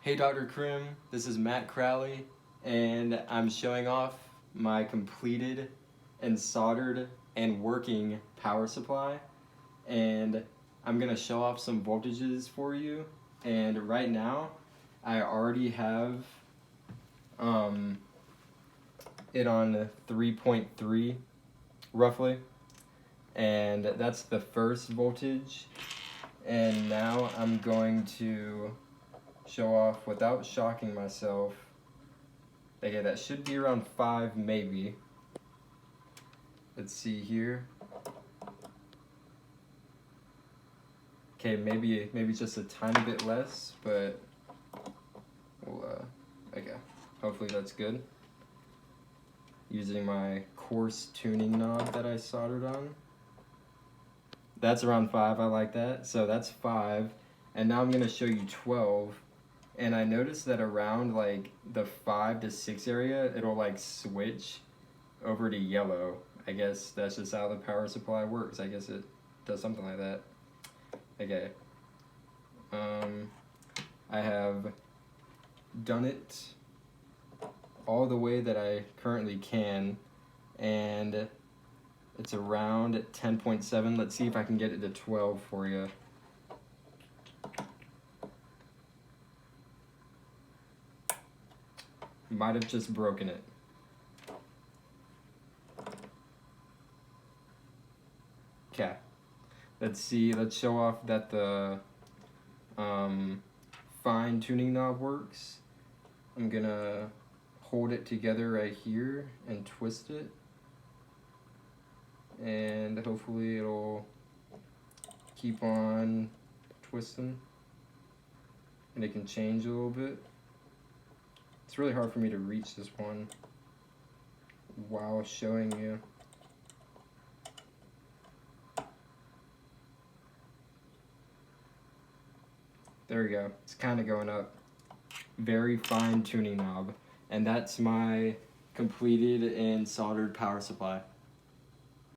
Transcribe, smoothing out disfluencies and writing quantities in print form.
Hey Dr. Crimm, this is Matt Crowley, and I'm showing off my completed and soldered and working power supply. And I'm gonna show off some voltages for you. And right now, I already have it on 3.3 roughly, and that's the first voltage. And now I'm going to show off without shocking myself. Okay, that should be around 5 maybe. Let's see here. Okay, maybe just a tiny bit less, but we'll, okay, hopefully that's good. Using my coarse tuning knob that I soldered on. That's around 5, I like that. So that's 5, and now I'm gonna show you 12. And I noticed that around like the 5 to 6 area, it'll like switch over to yellow. I guess that's just how the power supply works. I guess it does something like that. Okay. I have done it all the way that I currently can, and it's around 10.7. Let's see if I can get it to 12 for you. Might have just broken it. Okay. Let's see, let's show off that the fine tuning knob works. I'm gonna hold it together right here and twist it. And hopefully it'll keep on twisting. And it can change a little bit. It's really hard for me to reach this one while showing you. There we go. It's kind of going up. Very fine tuning knob. And that's my completed and soldered power supply.